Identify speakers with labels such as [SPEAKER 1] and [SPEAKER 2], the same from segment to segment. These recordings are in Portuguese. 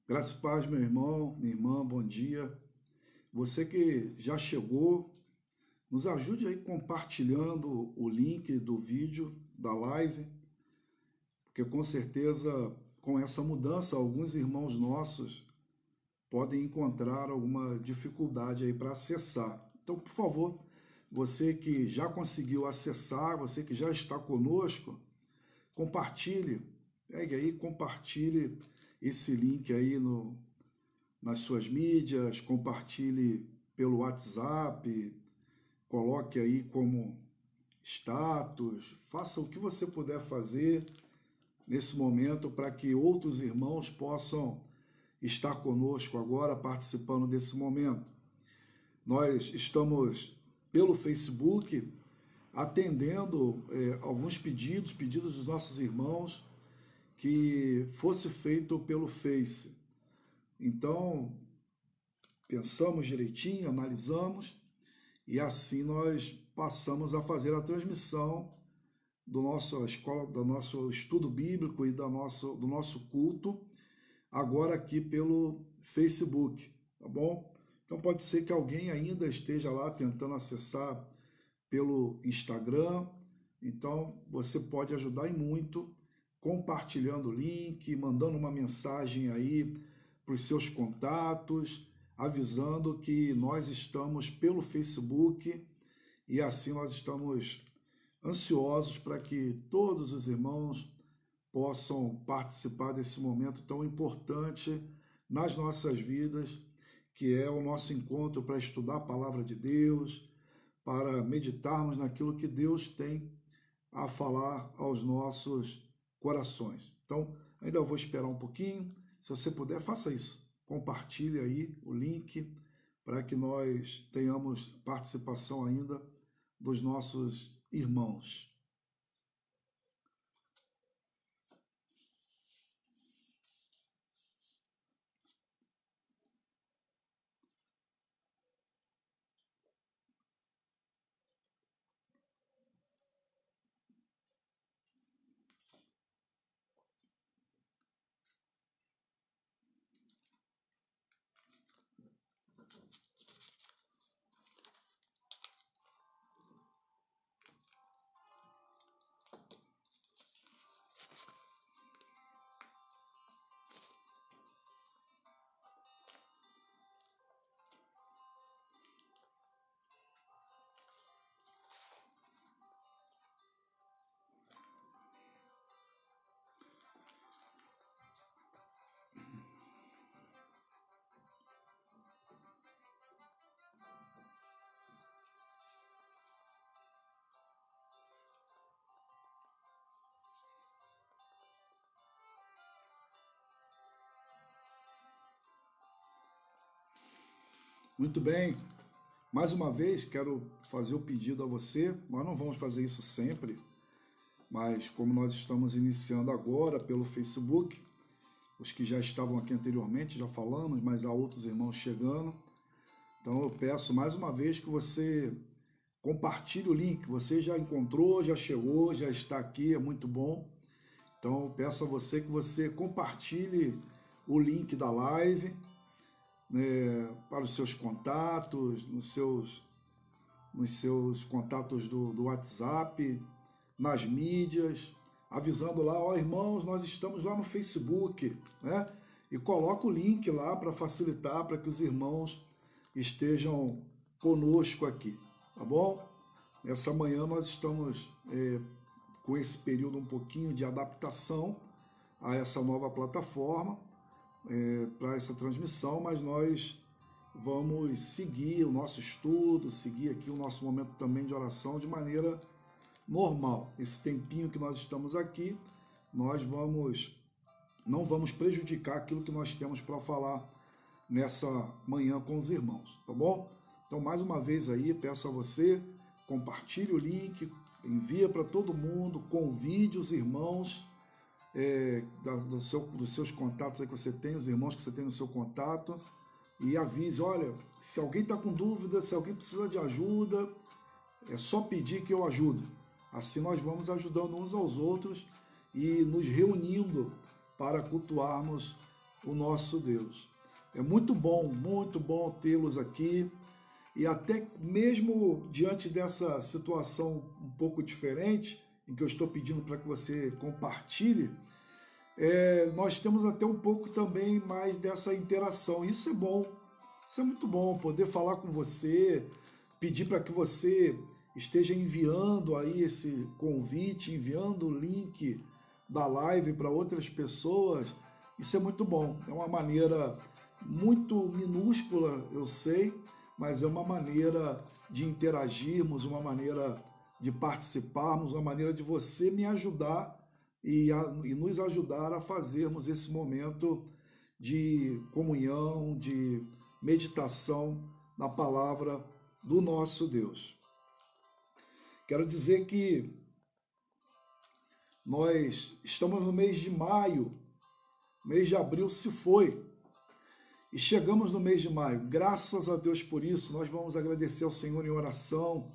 [SPEAKER 1] Graças e paz, meu irmão, minha irmã, bom dia. Você que já chegou, nos ajude aí compartilhando o link do vídeo, da live, porque com certeza com essa mudança alguns irmãos nossos podem encontrar alguma dificuldade aí para acessar. Então, por favor, você que já conseguiu acessar, você que já está conosco, compartilhe, pegue aí, compartilhe esse link aí nas suas mídias, compartilhe pelo WhatsApp, coloque aí como status, faça o que você puder fazer nesse momento para que outros irmãos possam estar conosco agora participando desse momento. Nós estamos pelo Facebook atendendo alguns pedidos dos nossos irmãos que fosse feito pelo Face. Então, pensamos direitinho, analisamos e assim nós passamos a fazer a transmissão do nosso escola, do nosso estudo bíblico e do nosso culto agora aqui pelo Facebook, tá bom? Então pode ser que alguém ainda esteja lá tentando acessar pelo Instagram. Então você pode ajudar e muito compartilhando o link, mandando uma mensagem aí para os seus contatos, avisando que nós estamos pelo Facebook e assim nós estamos ansiosos para que todos os irmãos possam participar desse momento tão importante nas nossas vidas, que é o nosso encontro para estudar a palavra de Deus, para meditarmos naquilo que Deus tem a falar aos nossos corações. Então, ainda vou esperar um pouquinho. Se você puder, faça isso. Compartilhe aí o link para que nós tenhamos participação ainda dos nossos irmãos. Muito bem. Mais uma vez, quero fazer o pedido a você. Nós não vamos fazer isso sempre, mas como nós estamos iniciando agora pelo Facebook, os que já estavam aqui anteriormente já falamos, mas há outros irmãos chegando. Então eu peço mais uma vez que você compartilhe o link. Você já encontrou, já chegou, já está aqui, é muito bom. Então eu peço a você que você compartilhe o link da live, né, para os seus contatos, nos seus contatos do WhatsApp, nas mídias, avisando lá, ó irmãos, nós estamos lá no Facebook, né? E coloca o link lá para facilitar, para que os irmãos estejam conosco aqui, tá bom? Essa manhã nós estamos com esse período um pouquinho de adaptação a essa nova plataforma, para essa transmissão, mas nós vamos seguir o nosso estudo, seguir aqui o nosso momento também de oração de maneira normal. Esse tempinho que nós estamos aqui, nós não vamos prejudicar aquilo que nós temos para falar nessa manhã com os irmãos, tá bom? Então, mais uma vez aí, peço a você, compartilhe o link, envia para todo mundo, convide os irmãos dos seus contatos aí que você tem, os irmãos que você tem no seu contato, e avise, olha, se alguém está com dúvida, se alguém precisa de ajuda, é só pedir que eu ajudo. Assim nós vamos ajudando uns aos outros e nos reunindo para cultuarmos o nosso Deus. É muito bom tê-los aqui. E até mesmo diante dessa situação um pouco diferente, em que eu estou pedindo para que você compartilhe, nós temos até um pouco também mais dessa interação. Isso é bom, isso é muito bom, poder falar com você, pedir para que você esteja enviando aí esse convite, enviando o link da live para outras pessoas. Isso é muito bom, é uma maneira muito minúscula, eu sei, mas é uma maneira de interagirmos, uma maneira de participarmos, uma maneira de você me ajudar e nos ajudar a fazermos esse momento de comunhão, de meditação na palavra do nosso Deus. Quero dizer que nós estamos no mês de maio, mês de abril se foi, e chegamos no mês de maio. Graças a Deus por isso. Nós vamos agradecer ao Senhor em oração.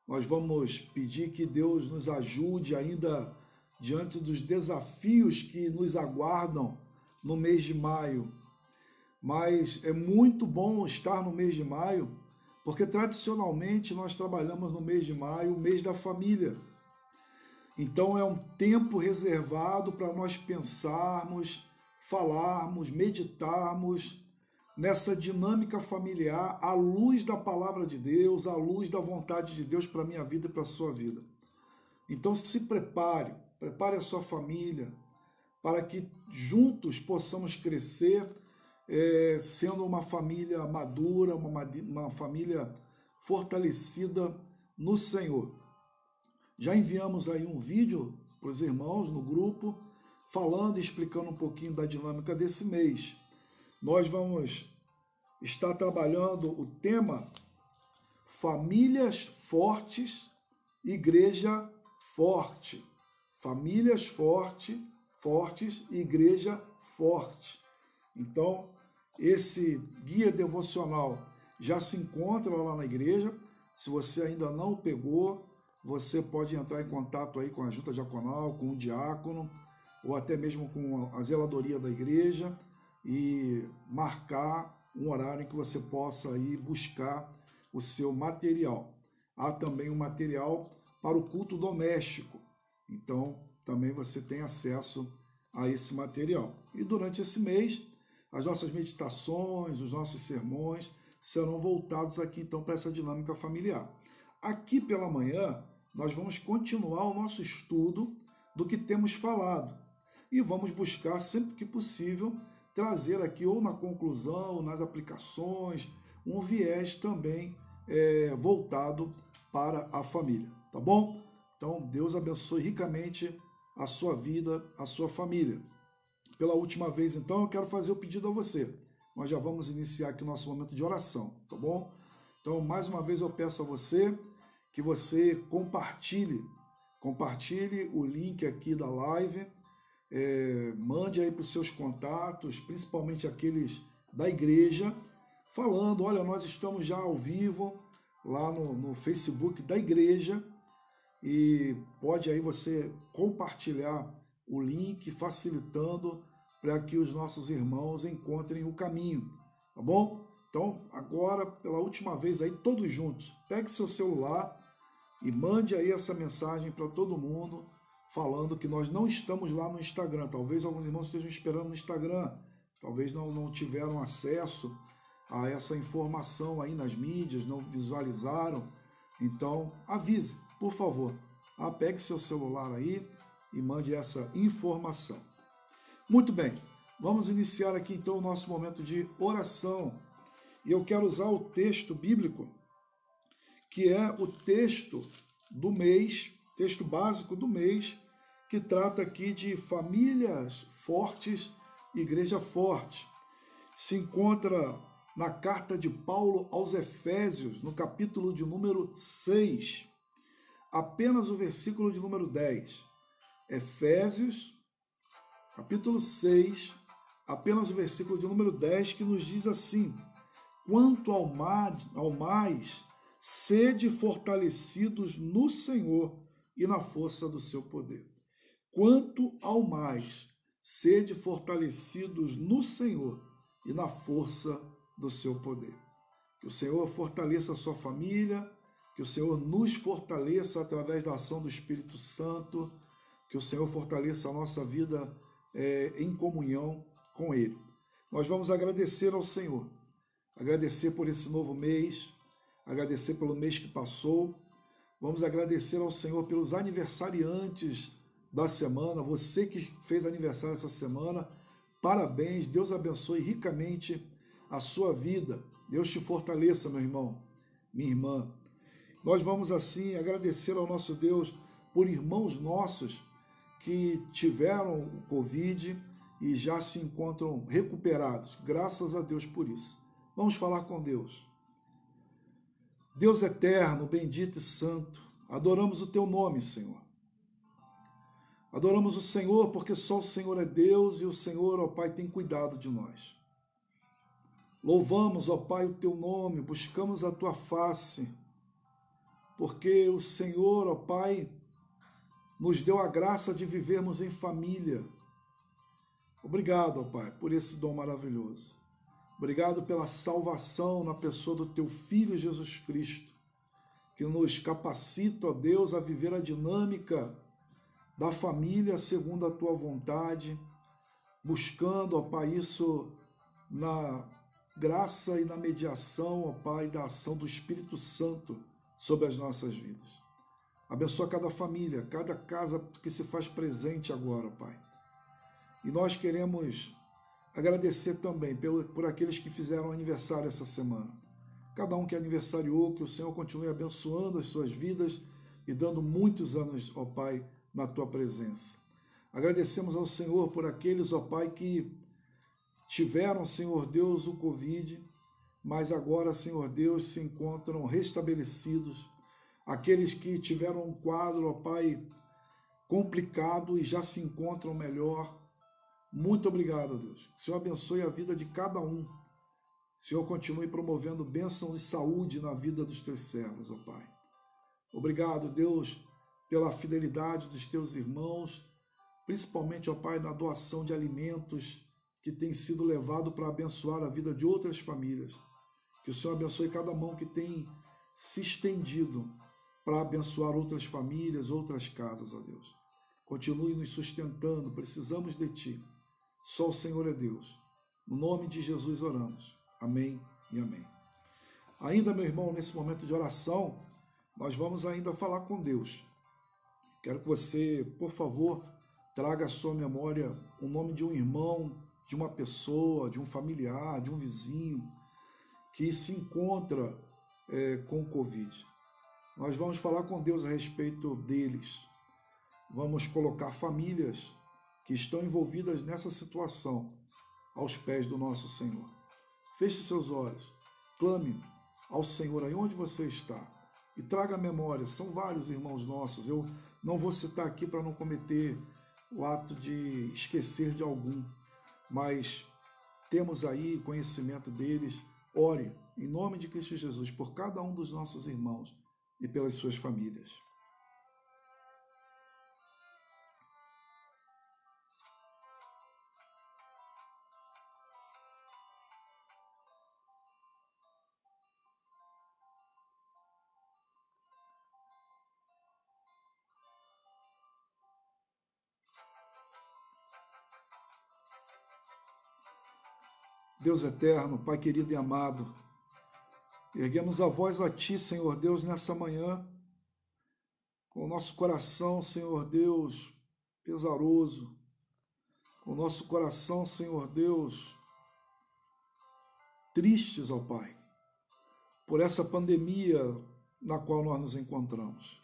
[SPEAKER 1] Nós vamos pedir que Deus nos ajude ainda diante dos desafios que nos aguardam no mês de maio. Mas é muito bom estar no mês de maio, porque tradicionalmente nós trabalhamos no mês de maio, o mês da família. Então é um tempo reservado para nós pensarmos, falarmos, meditarmos nessa dinâmica familiar à luz da palavra de Deus, à luz da vontade de Deus para a minha vida e para a sua vida. Então se prepare a sua família, para que juntos possamos crescer, sendo uma família madura, uma família fortalecida no Senhor. Já enviamos aí um vídeo para os irmãos no grupo, falando e explicando um pouquinho da dinâmica desse mês. Nós vamos estar trabalhando o tema Famílias Fortes, Igreja Forte. Famílias fortes, Igreja Forte. Então, esse guia devocional já se encontra lá na igreja. Se você ainda não o pegou, você pode entrar em contato aí com a junta diaconal, com o diácono, ou até mesmo com a zeladoria da igreja, e marcar um horário em que você possa ir buscar o seu material. Há também um material para o culto doméstico, então também você tem acesso a esse material. E durante esse mês, as nossas meditações, os nossos sermões serão voltados aqui então para essa dinâmica familiar. Aqui pela manhã, nós vamos continuar o nosso estudo do que temos falado. E vamos buscar, sempre que possível, trazer aqui, ou na conclusão, ou nas aplicações, um viés também voltado para a família, tá bom? Então, Deus abençoe ricamente a sua vida, a sua família. Pela última vez, então, eu quero fazer o pedido a você. Nós já vamos iniciar aqui o nosso momento de oração, tá bom? Então, mais uma vez eu peço a você que você compartilhe o link aqui da live, mande aí para os seus contatos, principalmente aqueles da igreja, falando, olha, nós estamos já ao vivo lá no Facebook da igreja, e pode aí você compartilhar o link, facilitando para que os nossos irmãos encontrem o caminho, tá bom? Então, agora, pela última vez aí, todos juntos, pegue seu celular e mande aí essa mensagem para todo mundo, falando que nós não estamos lá no Instagram. Talvez alguns irmãos estejam esperando no Instagram, talvez não tiveram acesso a essa informação aí nas mídias, não visualizaram. Então, avise, por favor. Pegue seu celular aí e mande essa informação. Muito bem, vamos iniciar aqui então o nosso momento de oração. E eu quero usar o texto bíblico, que é o texto do mês, texto básico do mês, que trata aqui de famílias fortes, igreja forte. Se encontra na carta de Paulo aos Efésios, no capítulo de número 6, apenas o versículo de número 10. Efésios, capítulo 6, apenas o versículo de número 10, que nos diz assim: quanto ao mais, sede fortalecidos no Senhor e na força do seu poder. Quanto ao mais, sede fortalecidos no Senhor e na força do seu poder. Que o Senhor fortaleça a sua família, que o Senhor nos fortaleça através da ação do Espírito Santo, que o Senhor fortaleça a nossa vida em comunhão com Ele. Nós vamos agradecer ao Senhor, agradecer por esse novo mês, agradecer pelo mês que passou, vamos agradecer ao Senhor pelos aniversariantes da semana, você que fez aniversário essa semana, parabéns, Deus abençoe ricamente a sua vida, Deus te fortaleça, meu irmão, minha irmã. Nós vamos assim agradecer ao nosso Deus por irmãos nossos que tiveram o Covid e já se encontram recuperados, graças a Deus por isso. Vamos falar com Deus. Deus eterno, bendito e santo, adoramos o teu nome, Senhor. Adoramos o Senhor porque só o Senhor é Deus e o Senhor, ó Pai, tem cuidado de nós. Louvamos, ó Pai, o teu nome, buscamos a tua face, porque o Senhor, ó Pai, nos deu a graça de vivermos em família. Obrigado, ó Pai, por esse dom maravilhoso. Obrigado pela salvação na pessoa do teu Filho Jesus Cristo, que nos capacita, ó Deus, a viver a dinâmica da família segundo a tua vontade, buscando, ó Pai, isso na graça e na mediação, ó Pai, da ação do Espírito Santo sobre as nossas vidas. Abençoa cada família, cada casa que se faz presente agora, Pai. E nós queremos agradecer também por aqueles que fizeram aniversário essa semana. Cada um que aniversariou, que o Senhor continue abençoando as suas vidas e dando muitos anos, ó Pai, na tua presença. Agradecemos ao Senhor por aqueles, ó Pai, que tiveram, Senhor Deus, o Covid, mas agora, Senhor Deus, se encontram restabelecidos. Aqueles que tiveram um quadro, ó Pai, complicado e já se encontram melhor. Muito obrigado, Deus. Que o Senhor abençoe a vida de cada um. O Senhor continue promovendo bênçãos e saúde na vida dos teus servos, ó Pai. Obrigado, Deus, pela fidelidade dos teus irmãos, principalmente, ó Pai, na doação de alimentos que tem sido levado para abençoar a vida de outras famílias. Que o Senhor abençoe cada mão que tem se estendido para abençoar outras famílias, outras casas, ó Deus. Continue nos sustentando, precisamos de Ti. Só o Senhor é Deus. No nome de Jesus oramos. Amém e amém. Ainda, meu irmão, nesse momento de oração, nós vamos ainda falar com Deus. Quero que você, por favor, traga à sua memória o nome de um irmão, de uma pessoa, de um familiar, de um vizinho, que se encontra com o Covid. Nós vamos falar com Deus a respeito deles. Vamos colocar famílias que estão envolvidas nessa situação aos pés do nosso Senhor. Feche seus olhos, clame ao Senhor aí onde você está e traga a memória. São vários irmãos nossos. Eu não vou citar aqui para não cometer o ato de esquecer de algum, mas temos aí conhecimento deles. Ore em nome de Cristo Jesus por cada um dos nossos irmãos e pelas suas famílias. Deus eterno, Pai querido e amado, erguemos a voz a Ti, Senhor Deus, nessa manhã, com o nosso coração, Senhor Deus, pesaroso, com o nosso coração, Senhor Deus, tristes, ó Pai, por essa pandemia na qual nós nos encontramos.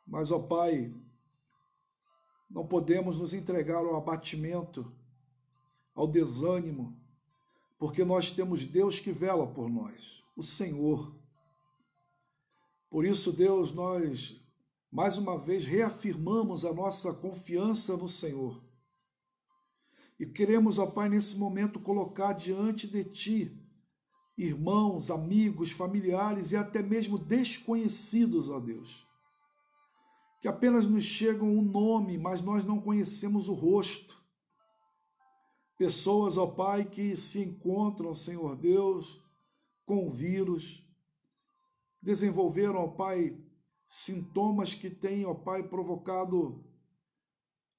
[SPEAKER 1] Mas, ó Pai, não podemos nos entregar ao abatimento, ao desânimo, porque nós temos Deus que vela por nós, o Senhor. Por isso, Deus, nós mais uma vez reafirmamos a nossa confiança no Senhor. E queremos, ó Pai, nesse momento colocar diante de Ti irmãos, amigos, familiares e até mesmo desconhecidos, ó Deus, que apenas nos chegam um nome, mas nós não conhecemos o rosto. Pessoas, ó Pai, que se encontram, Senhor Deus, com o vírus, desenvolveram, ó Pai, sintomas que têm, ó Pai, provocado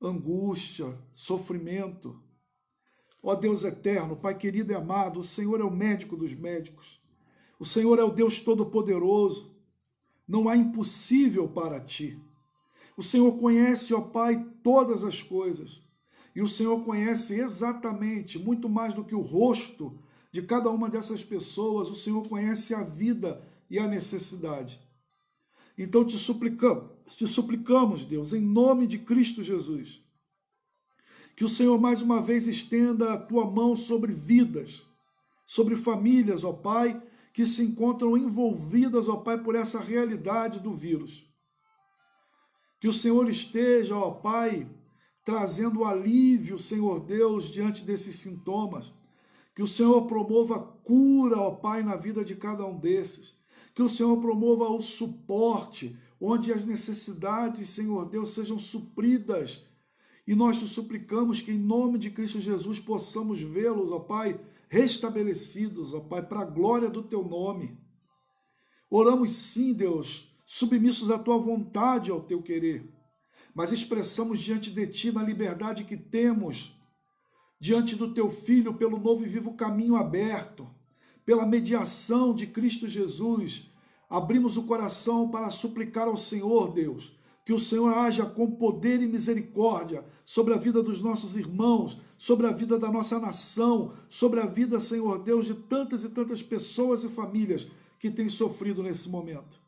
[SPEAKER 1] angústia, sofrimento. Ó Deus eterno, Pai querido e amado, o Senhor é o médico dos médicos. O Senhor é o Deus Todo-Poderoso. Não há impossível para Ti. O Senhor conhece, ó Pai, todas as coisas. E o Senhor conhece exatamente, muito mais do que o rosto de cada uma dessas pessoas, o Senhor conhece a vida e a necessidade. Então te suplicamos, Deus, em nome de Cristo Jesus, que o Senhor mais uma vez estenda a Tua mão sobre vidas, sobre famílias, ó Pai, que se encontram envolvidas, ó Pai, por essa realidade do vírus. Que o Senhor esteja, ó Pai, trazendo alívio, Senhor Deus, diante desses sintomas. Que o Senhor promova cura, ó Pai, na vida de cada um desses. Que o Senhor promova o suporte, onde as necessidades, Senhor Deus, sejam supridas. E nós te suplicamos que, em nome de Cristo Jesus, possamos vê-los, ó Pai, restabelecidos, ó Pai, para a glória do Teu nome. Oramos sim, Deus, submissos à Tua vontade, ao Teu querer, mas expressamos diante de Ti, na liberdade que temos, diante do Teu Filho, pelo novo e vivo caminho aberto, pela mediação de Cristo Jesus, abrimos o coração para suplicar ao Senhor, Deus, que o Senhor haja com poder e misericórdia sobre a vida dos nossos irmãos, sobre a vida da nossa nação, sobre a vida, Senhor Deus, de tantas e tantas pessoas e famílias que têm sofrido nesse momento.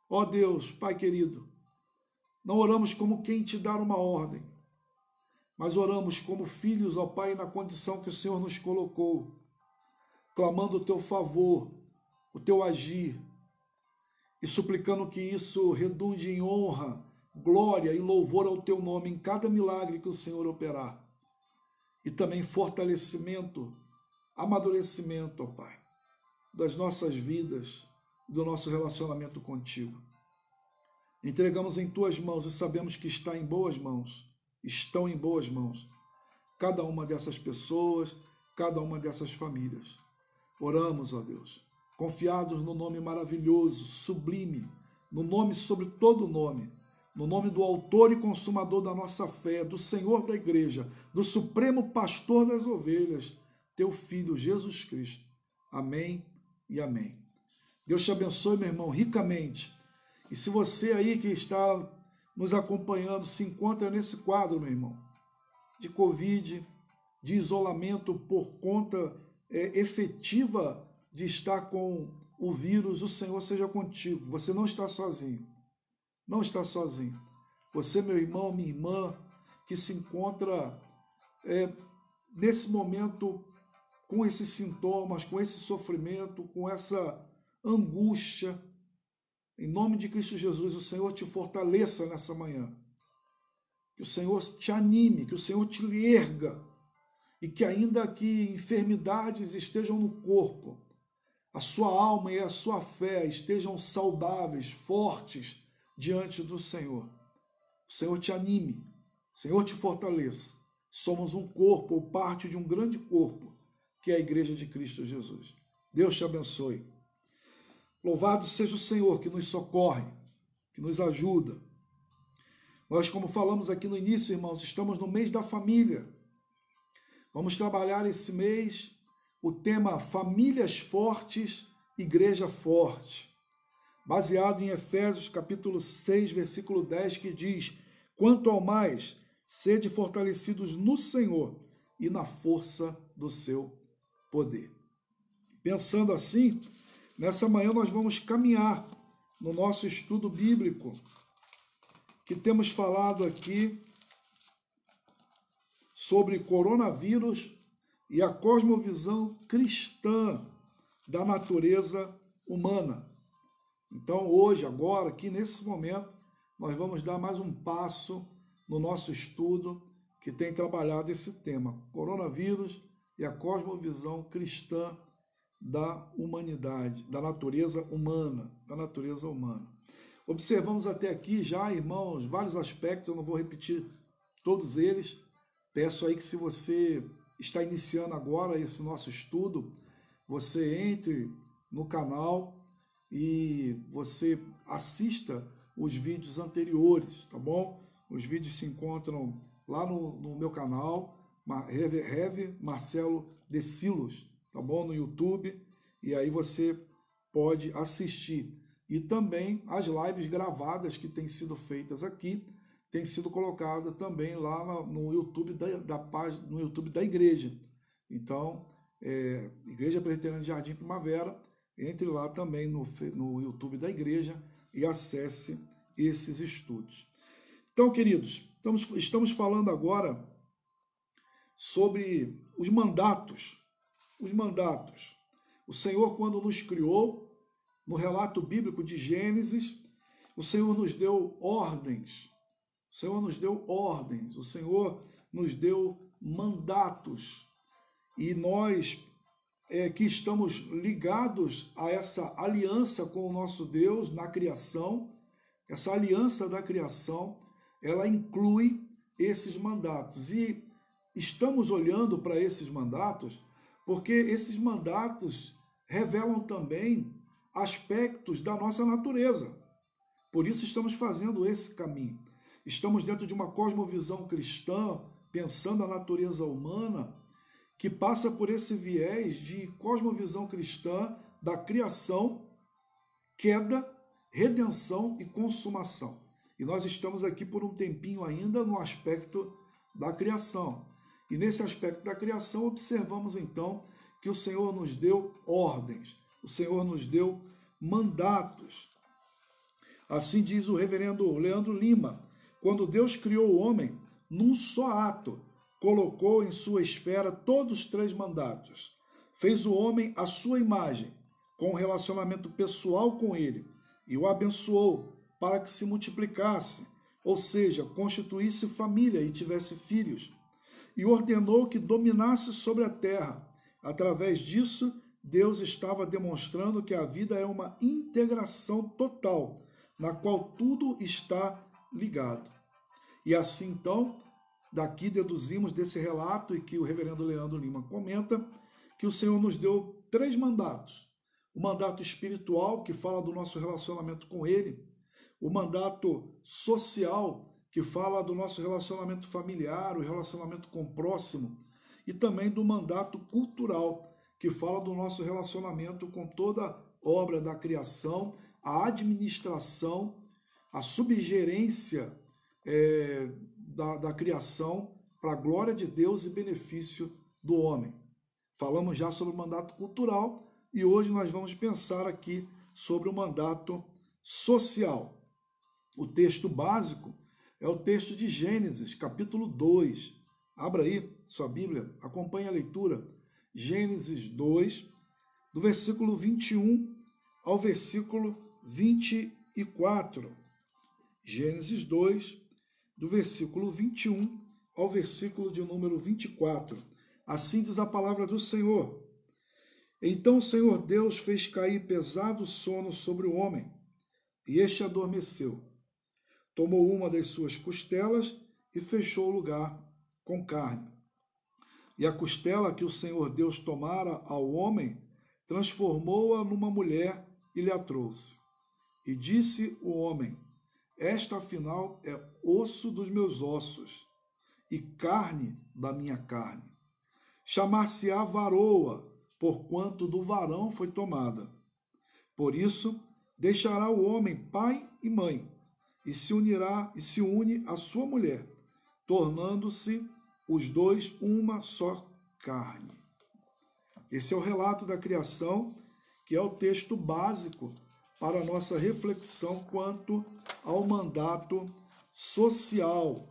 [SPEAKER 1] Ó Deus, Pai querido, não oramos como quem te dá uma ordem, mas oramos como filhos, ó Pai, na condição que o Senhor nos colocou, clamando o Teu favor, o Teu agir, e suplicando que isso redunde em honra, glória e louvor ao Teu nome em cada milagre que o Senhor operar. E também fortalecimento, amadurecimento, ó Pai, das nossas vidas, do nosso relacionamento contigo. Entregamos em Tuas mãos e sabemos que estão em boas mãos, cada uma dessas pessoas, cada uma dessas famílias. Oramos, ó Deus, confiados no nome maravilhoso, sublime, no nome sobre todo nome, no nome do autor e consumador da nossa fé, do Senhor da igreja, do supremo pastor das ovelhas, Teu Filho Jesus Cristo. Amém e amém. Deus te abençoe, meu irmão, ricamente. E se você aí que está nos acompanhando se encontra nesse quadro, meu irmão, de Covid, de isolamento por conta efetiva de estar com o vírus, o Senhor seja contigo. Você não está sozinho. Não está sozinho. Você, meu irmão, minha irmã, que se encontra nesse momento com esses sintomas, com esse sofrimento, com essa angústia, em nome de Cristo Jesus, o Senhor te fortaleça nessa manhã. Que o Senhor te anime, que o Senhor te erga, e que ainda que enfermidades estejam no corpo, a sua alma e a sua fé estejam saudáveis, fortes diante do Senhor. O Senhor te anime, o Senhor te fortaleça. Somos um corpo, ou parte de um grande corpo, que é a Igreja de Cristo Jesus. Deus te abençoe. Louvado seja o Senhor que nos socorre, que nos ajuda. Nós, como falamos aqui no início, irmãos, estamos no mês da família. Vamos trabalhar esse mês o tema Famílias Fortes, Igreja Forte, baseado em Efésios capítulo 6, versículo 10, que diz: quanto ao mais, sede fortalecidos no Senhor e na força do seu poder. Pensando assim, nessa manhã nós vamos caminhar no nosso estudo bíblico, que temos falado aqui sobre coronavírus e a cosmovisão cristã da natureza humana. Então, hoje, agora, aqui nesse momento, nós vamos dar mais um passo no nosso estudo que tem trabalhado esse tema, coronavírus e a cosmovisão cristã da humanidade, da natureza humana, Observamos até aqui já, irmãos, vários aspectos, eu não vou repetir todos eles. Peço aí que, se você está iniciando agora esse nosso estudo, você entre no canal e você assista os vídeos anteriores, tá bom? Os vídeos se encontram lá no meu canal, Rev Marcelo de Silos, tá bom? No YouTube, e aí você pode assistir. E também as lives gravadas que têm sido feitas aqui, têm sido colocadas também lá no YouTube da página, no YouTube da igreja. Então, Igreja Presbiteriana de Jardim Primavera, entre lá também no YouTube da igreja e acesse esses estudos. Então, queridos, estamos falando agora sobre os mandatos. Os mandatos. O Senhor, quando nos criou, no relato bíblico de Gênesis, o Senhor nos deu ordens. O Senhor nos deu ordens. O Senhor nos deu mandatos. E nós que estamos ligados a essa aliança com o nosso Deus na criação, essa aliança da criação, ela inclui esses mandatos. E estamos olhando para esses mandatos porque esses mandatos revelam também aspectos da nossa natureza. Por isso estamos fazendo esse caminho. Estamos dentro de uma cosmovisão cristã, pensando a natureza humana, que passa por esse viés de cosmovisão cristã da criação, queda, redenção e consumação. E nós estamos aqui por um tempinho ainda no aspecto da criação. E nesse aspecto da criação observamos então que o Senhor nos deu ordens, o Senhor nos deu mandatos. Assim diz o reverendo Leandro Lima: quando Deus criou o homem, num só ato, colocou em sua esfera todos os 3 mandatos. Fez o homem à sua imagem, com um relacionamento pessoal com ele, e o abençoou para que se multiplicasse, ou seja, constituísse família e tivesse filhos. E ordenou que dominasse sobre a terra. Através disso, Deus estava demonstrando que a vida é uma integração total, na qual tudo está ligado. E assim, então, daqui deduzimos desse relato, e que o reverendo Leandro Lima comenta, que o Senhor nos deu 3 mandatos. O mandato espiritual, que fala do nosso relacionamento com Ele. O mandato social, que fala do nosso relacionamento familiar, o relacionamento com o próximo. E também do mandato cultural, que fala do nosso relacionamento com toda obra da criação, a administração, a subgerência da criação para a glória de Deus e benefício do homem. Falamos já sobre o mandato cultural e hoje nós vamos pensar aqui sobre o mandato social. O texto básico é o texto de Gênesis, capítulo 2. Abra aí sua Bíblia, acompanhe a leitura. Gênesis 2, do versículo 21 ao versículo 24. Gênesis 2, do versículo 21 ao versículo de número 24. Assim diz a palavra do Senhor. Então o Senhor Deus fez cair pesado sono sobre o homem, e este adormeceu. Tomou uma das suas costelas e fechou o lugar com carne. E a costela que o Senhor Deus tomara ao homem, transformou-a numa mulher e lhe a trouxe. E disse o homem: esta, afinal, é osso dos meus ossos e carne da minha carne. Chamar-se-á varoa, porquanto do varão foi tomada. Por isso, deixará o homem pai e mãe, e se une à sua mulher, tornando-se os dois uma só carne. Esse é o relato da criação, que é o texto básico para a nossa reflexão quanto ao mandato social.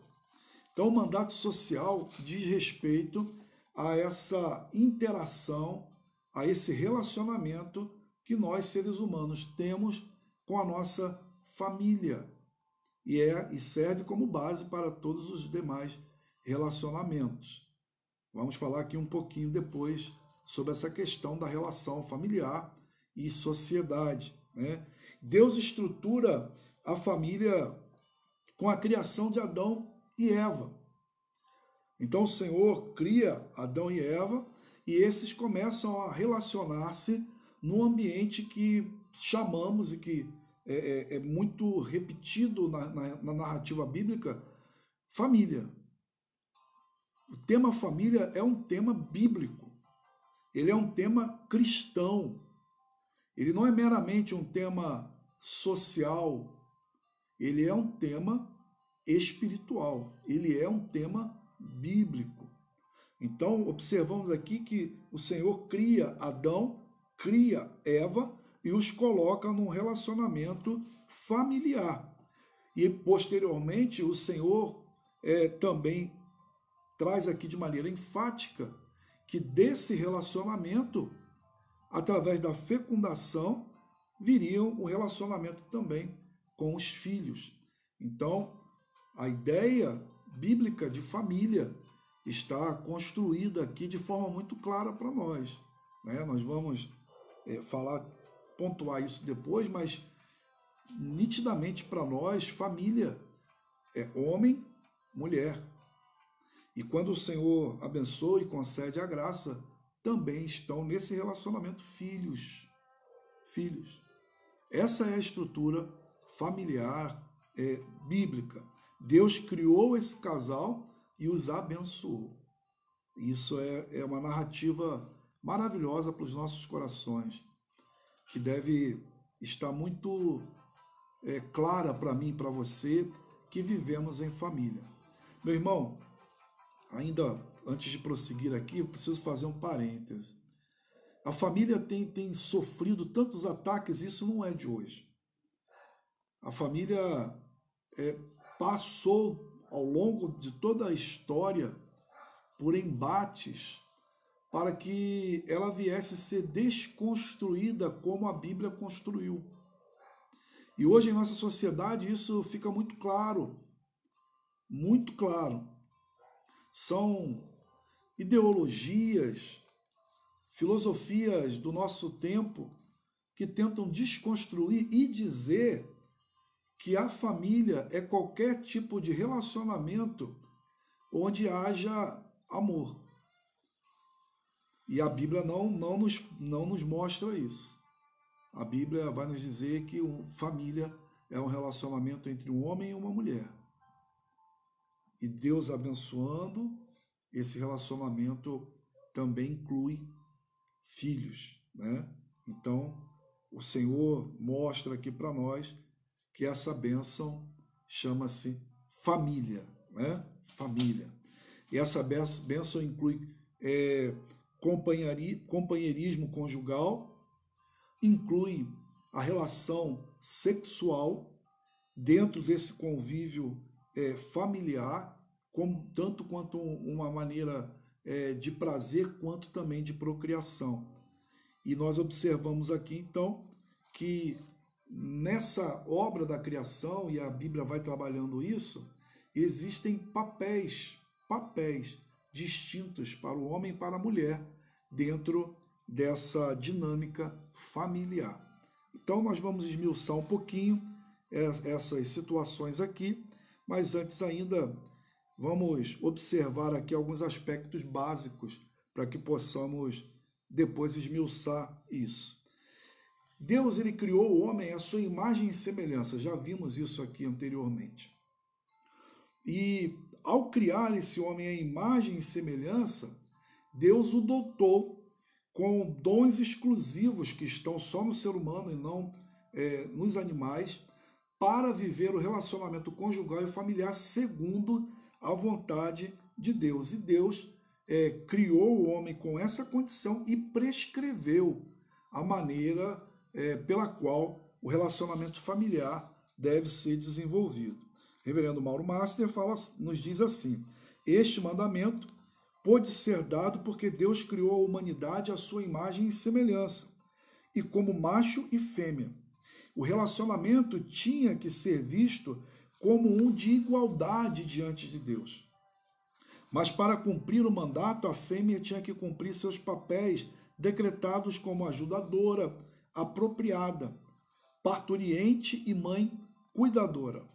[SPEAKER 1] Então, o mandato social diz respeito a essa interação, a esse relacionamento que nós, seres humanos, temos com a nossa família. E serve como base para todos os demais relacionamentos. Vamos falar aqui um pouquinho depois sobre essa questão da relação familiar e sociedade, né? Deus estrutura a família com a criação de Adão e Eva. Então o Senhor cria Adão e Eva e esses começam a relacionar-se num ambiente que chamamos e que é muito repetido na narrativa bíblica, família. O tema família é um tema bíblico, ele é um tema cristão, ele não é meramente um tema social, ele é um tema espiritual, ele é um tema bíblico. Então, observamos aqui que o Senhor cria Adão, cria Eva e os coloca num relacionamento familiar. E, posteriormente, o Senhor também traz aqui de maneira enfática que desse relacionamento, através da fecundação, viria um relacionamento também com os filhos. Então, a ideia bíblica de família está construída aqui de forma muito clara para nós, né? Nós vamos pontuar isso depois, mas nitidamente para nós, família é homem, mulher. E quando o Senhor abençoa e concede a graça, também estão nesse relacionamento filhos. Filhos. Essa é a estrutura familiar bíblica. Deus criou esse casal e os abençoou. Isso é uma narrativa maravilhosa para os nossos corações, que deve estar muito clara para mim e para você, que vivemos em família. Meu irmão, ainda antes de prosseguir aqui, eu preciso fazer um parêntese. A família tem sofrido tantos ataques, isso não é de hoje. A família passou ao longo de toda a história por embates para que ela viesse a ser desconstruída como a Bíblia construiu. E hoje em nossa sociedade isso fica muito claro, muito claro. São ideologias, filosofias do nosso tempo que tentam desconstruir e dizer que a família é qualquer tipo de relacionamento onde haja amor. E a Bíblia não nos mostra isso. A Bíblia vai nos dizer que família é um relacionamento entre um homem e uma mulher. E Deus abençoando, esse relacionamento também inclui filhos, né? Então, o Senhor mostra aqui para nós que essa bênção chama-se família, né? Família. E essa bênção inclui companheirismo conjugal, inclui a relação sexual dentro desse convívio familiar, tanto quanto uma maneira de prazer, quanto também de procriação. E nós observamos aqui, então, que nessa obra da criação, e a Bíblia vai trabalhando isso, existem papéis distintos para o homem e para a mulher dentro dessa dinâmica familiar. Então nós vamos esmiuçar um pouquinho essas situações aqui, mas antes ainda vamos observar aqui alguns aspectos básicos para que possamos depois esmiuçar isso. Deus ele criou o homem à sua imagem e semelhança, já vimos isso aqui anteriormente. E ao criar esse homem à imagem e semelhança, Deus o dotou com dons exclusivos que estão só no ser humano e não nos animais, para viver o relacionamento conjugal e familiar segundo a vontade de Deus. E Deus criou o homem com essa condição e prescreveu a maneira pela qual o relacionamento familiar deve ser desenvolvido. Reverendo Mauro Master nos diz assim: este mandamento pôde ser dado porque Deus criou a humanidade à sua imagem e semelhança, e como macho e fêmea. O relacionamento tinha que ser visto como um de igualdade diante de Deus. Mas para cumprir o mandato, a fêmea tinha que cumprir seus papéis decretados como ajudadora, apropriada, parturiente e mãe cuidadora.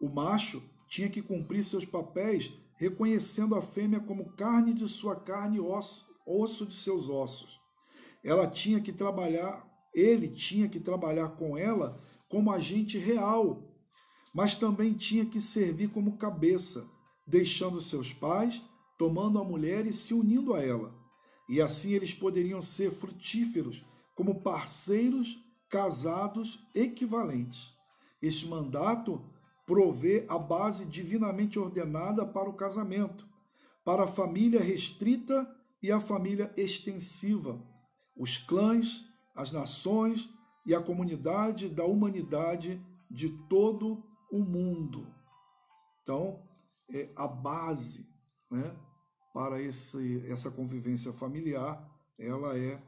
[SPEAKER 1] O macho tinha que cumprir seus papéis reconhecendo a fêmea como carne de sua carne e osso de seus ossos. Ele tinha que trabalhar com ela como agente real, mas também tinha que servir como cabeça, deixando seus pais, tomando a mulher e se unindo a ela. E assim eles poderiam ser frutíferos como parceiros casados equivalentes. Este mandato provê a base divinamente ordenada para o casamento, para a família restrita e a família extensiva, os clãs, as nações e a comunidade da humanidade de todo o mundo. Então, a base, né, para essa convivência familiar, ela é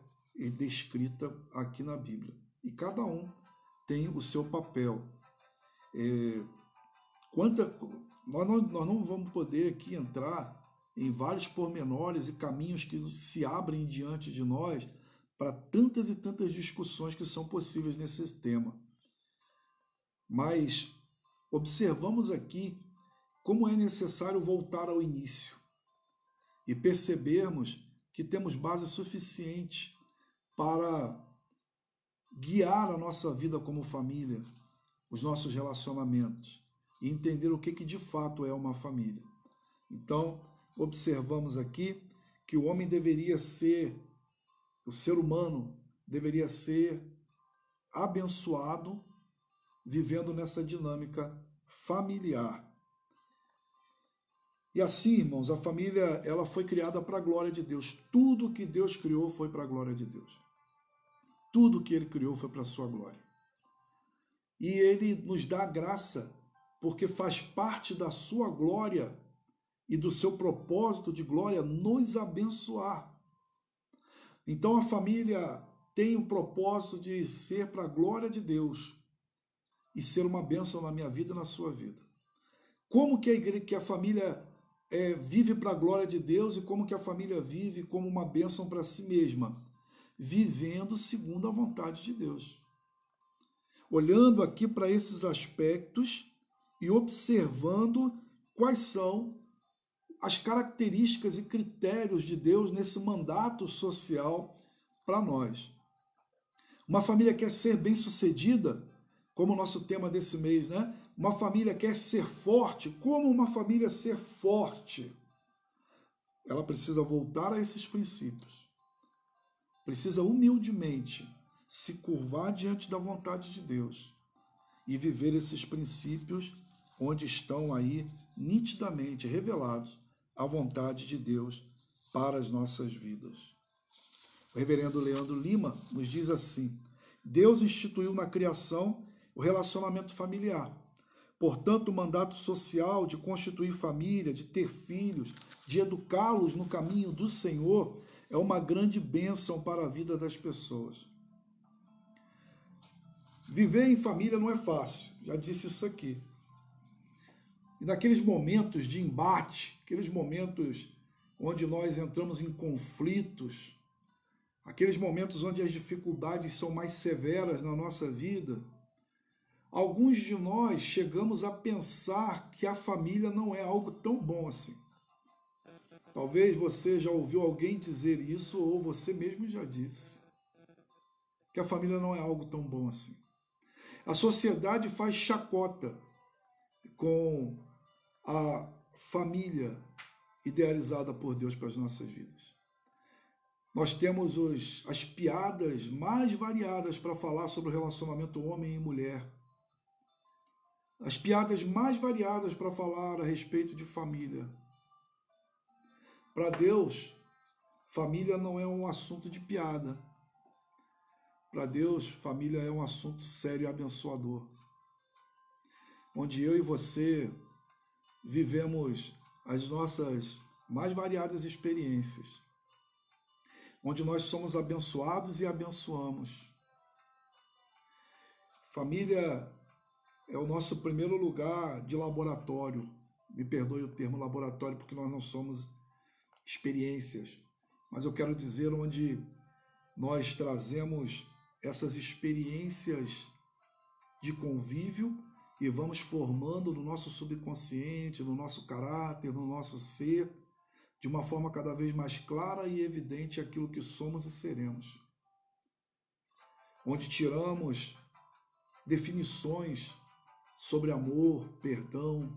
[SPEAKER 1] descrita aqui na Bíblia. E cada um tem o seu papel. Nós não vamos poder aqui entrar em vários pormenores e caminhos que se abrem diante de nós para tantas e tantas discussões que são possíveis nesse tema. Mas observamos aqui como é necessário voltar ao início e percebermos que temos base suficiente para guiar a nossa vida como família, os nossos relacionamentos e entender o que de fato é uma família. Então, observamos aqui que o ser humano deveria ser abençoado vivendo nessa dinâmica familiar. E assim, irmãos, a família ela foi criada para a glória de Deus. Tudo que Deus criou foi para a glória de Deus. Tudo que Ele criou foi para a sua glória. E Ele nos dá graça porque faz parte da sua glória e do seu propósito de glória nos abençoar. Então a família tem o propósito de ser para a glória de Deus e ser uma bênção na minha vida e na sua vida. Como que a família vive para a glória de Deus e como que a família vive como uma bênção para si mesma? Vivendo segundo a vontade de Deus. Olhando aqui para esses aspectos e observando quais são as características e critérios de Deus nesse mandato social para nós. Uma família quer ser bem-sucedida, como o nosso tema desse mês, né? Uma família quer ser forte, como uma família ser forte? Ela precisa voltar a esses princípios. Precisa humildemente se curvar diante da vontade de Deus e viver esses princípios onde estão aí nitidamente revelados a vontade de Deus para as nossas vidas. O reverendo Leandro Lima nos diz assim: Deus instituiu na criação o relacionamento familiar. Portanto, o mandato social de constituir família, de ter filhos, de educá-los no caminho do Senhor, é uma grande bênção para a vida das pessoas. Viver em família não é fácil, já disse isso aqui. E naqueles momentos de embate, aqueles momentos onde nós entramos em conflitos, aqueles momentos onde as dificuldades são mais severas na nossa vida, alguns de nós chegamos a pensar que a família não é algo tão bom assim. Talvez você já ouviu alguém dizer isso ou você mesmo já disse, que a família não é algo tão bom assim. A sociedade faz chacota com a família idealizada por Deus para as nossas vidas. Nós temos as piadas mais variadas para falar sobre o relacionamento homem e mulher. As piadas mais variadas para falar a respeito de família. Para Deus, família não é um assunto de piada. Para Deus, família é um assunto sério e abençoador. Onde eu e você vivemos as nossas mais variadas experiências. Onde nós somos abençoados e abençoamos. Família é o nosso primeiro lugar de laboratório. Me perdoe o termo laboratório, porque nós não somos experiências. Mas eu quero dizer onde nós trazemos essas experiências de convívio e vamos formando no nosso subconsciente, no nosso caráter, no nosso ser, de uma forma cada vez mais clara e evidente aquilo que somos e seremos. Onde tiramos definições sobre amor, perdão.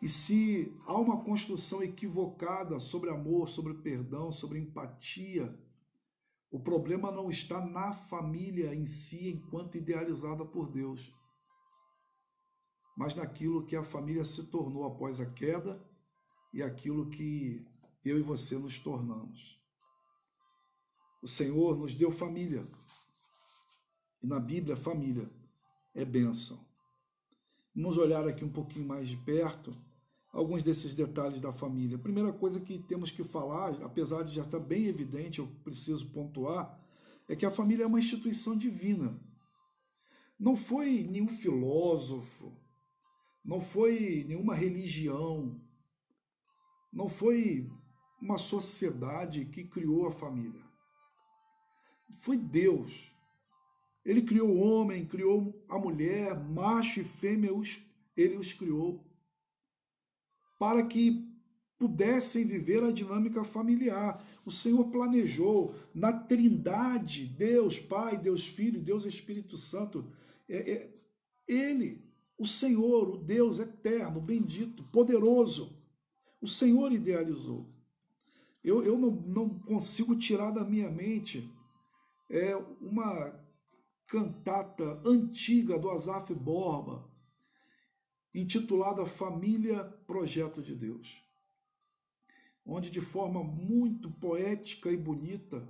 [SPEAKER 1] E se há uma construção equivocada sobre amor, sobre perdão, sobre empatia, o problema não está na família em si, enquanto idealizada por Deus, mas naquilo que a família se tornou após a queda e aquilo que eu e você nos tornamos. O Senhor nos deu família. E na Bíblia, família é bênção. Vamos olhar aqui um pouquinho mais de perto alguns desses detalhes da família. A primeira coisa que temos que falar, apesar de já estar bem evidente, eu preciso pontuar, é que a família é uma instituição divina. Não foi nenhum filósofo, não foi nenhuma religião, não foi uma sociedade que criou a família. Foi Deus. Ele criou o homem, criou a mulher, macho e fêmea, ele os criou para que pudessem viver a dinâmica familiar. O Senhor planejou na Trindade, Deus Pai, Deus Filho, Deus Espírito Santo, Ele, o Senhor, o Deus eterno, bendito, poderoso, o Senhor idealizou. Eu não consigo tirar da minha mente uma cantata antiga do Asaf Borba, intitulada Família, Projeto de Deus, onde de forma muito poética e bonita,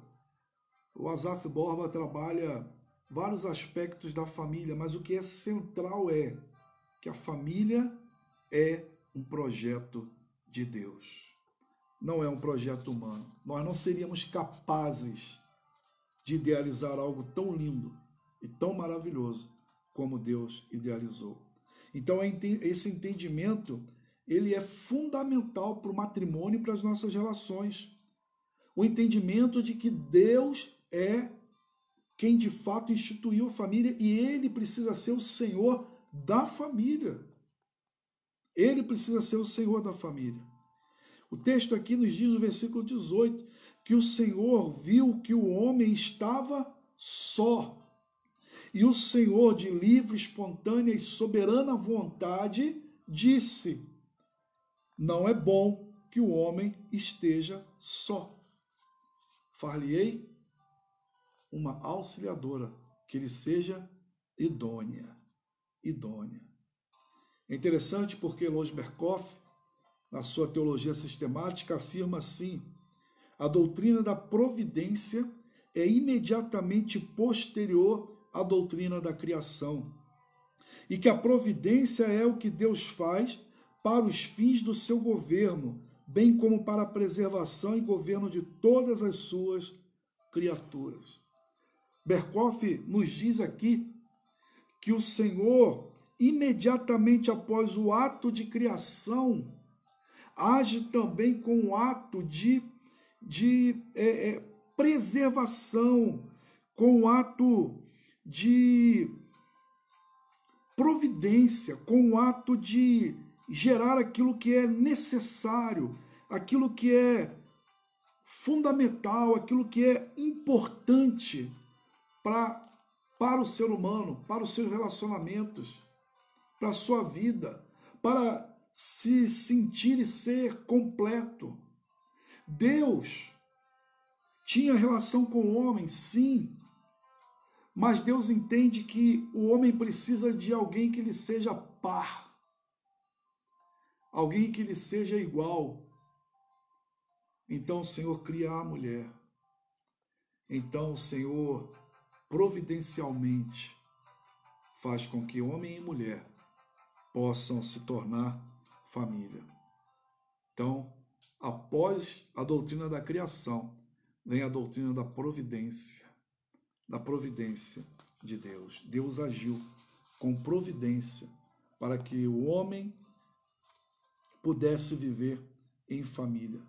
[SPEAKER 1] o Asaf Borba trabalha vários aspectos da família, mas o que é central é que a família é um projeto de Deus, não é um projeto humano. Nós não seríamos capazes de idealizar algo tão lindo e tão maravilhoso como Deus idealizou. Então, esse entendimento, ele é fundamental para o matrimônio e para as nossas relações. O entendimento de que Deus é quem de fato instituiu a família e ele precisa ser o Senhor da família. Ele precisa ser o Senhor da família. O texto aqui nos diz, no versículo 18, que o Senhor viu que o homem estava só. E o Senhor, de livre, espontânea e soberana vontade, disse: não é bom que o homem esteja só. Far-lhe-ei uma auxiliadora, que lhe seja idônea. Idônea. É interessante porque Lois Berkhof, na sua teologia sistemática, afirma assim: a doutrina da providência é imediatamente posterior à doutrina da criação, e que a providência é o que Deus faz para os fins do seu governo, bem como para a preservação e governo de todas as suas criaturas. Berkhof nos diz aqui que o Senhor, imediatamente após o ato de criação, age também com o ato de preservação, com o ato de providência, com o ato de gerar aquilo que é necessário, aquilo que é fundamental, aquilo que é importante para o ser humano, para os seus relacionamentos, para a sua vida, para se sentir e ser completo. Deus tinha relação com o homem, sim, mas Deus entende que o homem precisa de alguém que lhe seja par, alguém que lhe seja igual. Então o Senhor cria a mulher. Então o Senhor providencialmente faz com que homem e mulher possam se tornar família. Então, após a doutrina da criação, vem a doutrina da providência de Deus. Deus agiu com providência para que o homem pudesse viver em família.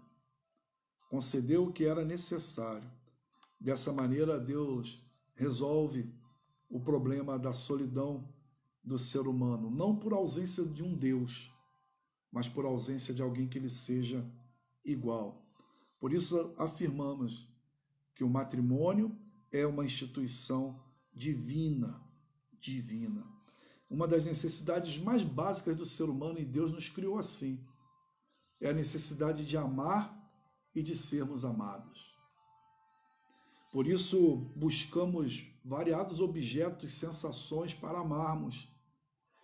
[SPEAKER 1] Concedeu o que era necessário. Dessa maneira, Deus resolve o problema da solidão do ser humano, não por ausência de um Deus, mas por ausência de alguém que lhe seja igual. Por isso afirmamos que o matrimônio é uma instituição divina, divina. Uma das necessidades mais básicas do ser humano, e Deus nos criou assim, é a necessidade de amar e de sermos amados. Por isso buscamos variados objetos, sensações para amarmos,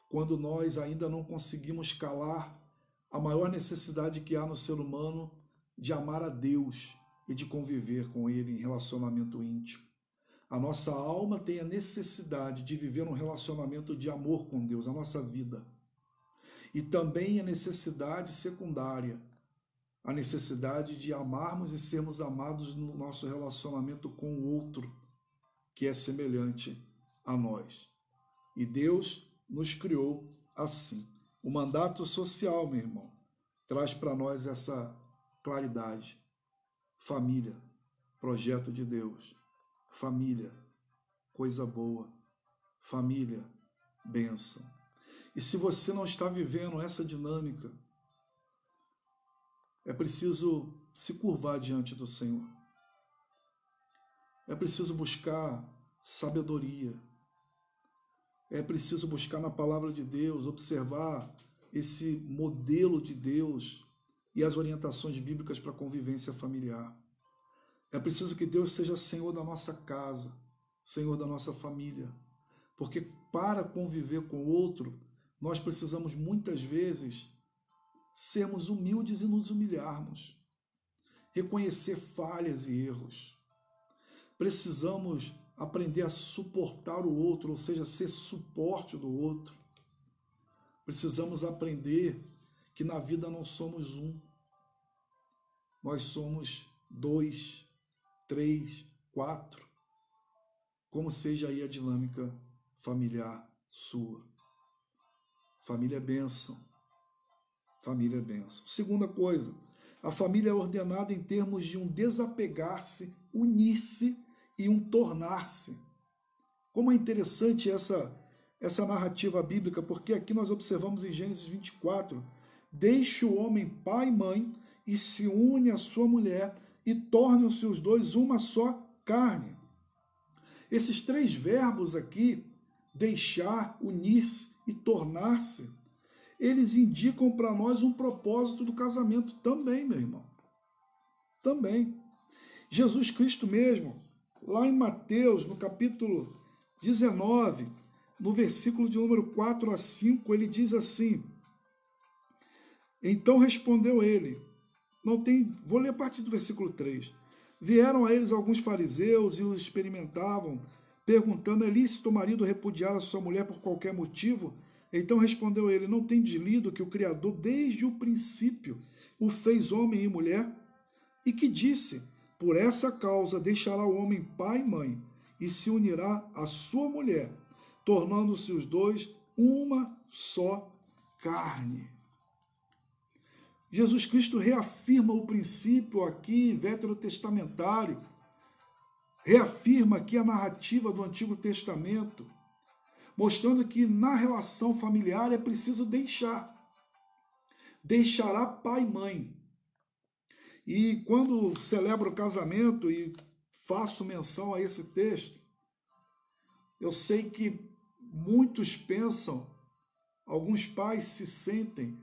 [SPEAKER 1] quando nós ainda não conseguimos calar a maior necessidade que há no ser humano de amar a Deus e de conviver com Ele em relacionamento íntimo. A nossa alma tem a necessidade de viver um relacionamento de amor com Deus, a nossa vida. E também a necessidade secundária, a necessidade de amarmos e sermos amados no nosso relacionamento com o outro, que é semelhante a nós. E Deus nos criou assim. O mandato social, meu irmão, traz para nós essa claridade. Família, projeto de Deus. Família, coisa boa. Família, bênção. E se você não está vivendo essa dinâmica, é preciso se curvar diante do Senhor. É preciso buscar sabedoria. É preciso buscar na palavra de Deus, observar esse modelo de Deus e as orientações bíblicas para a convivência familiar. É preciso que Deus seja Senhor da nossa casa, Senhor da nossa família. Porque para conviver com o outro, nós precisamos muitas vezes sermos humildes e nos humilharmos. Reconhecer falhas e erros. Precisamos aprender a suportar o outro, ou seja, ser suporte do outro. Precisamos aprender que na vida não somos um. Nós somos 2, 3, 4. Como seja aí a dinâmica familiar sua. Família é bênção. Família é bênção. Segunda coisa, a família é ordenada em termos de um desapegar-se, unir-se e um tornar-se. Como é interessante essa narrativa bíblica, porque aqui nós observamos em Gênesis 24, deixe o homem pai e mãe e se une à sua mulher e tornam-se os dois uma só carne. Esses 3 verbos aqui, deixar, unir-se e tornar-se, eles indicam para nós um propósito do casamento também, meu irmão. Também. Jesus Cristo mesmo, lá em Mateus, no capítulo 19, no versículo de número 4 a 5, ele diz assim: então respondeu ele, vou ler a partir do versículo 3. Vieram a eles alguns fariseus e os experimentavam, perguntando: é lícito o marido repudiar a sua mulher por qualquer motivo? Então respondeu ele: não tendes lido que o Criador desde o princípio o fez homem e mulher? E que disse: por essa causa deixará o homem pai e mãe e se unirá à sua mulher, tornando-se os dois uma só carne. Jesus Cristo reafirma o princípio aqui veterotestamentário, reafirma aqui a narrativa do Antigo Testamento, mostrando que na relação familiar é preciso deixar. Deixará pai e mãe. E quando celebro o casamento e faço menção a esse texto, eu sei que muitos pensam, alguns pais se sentem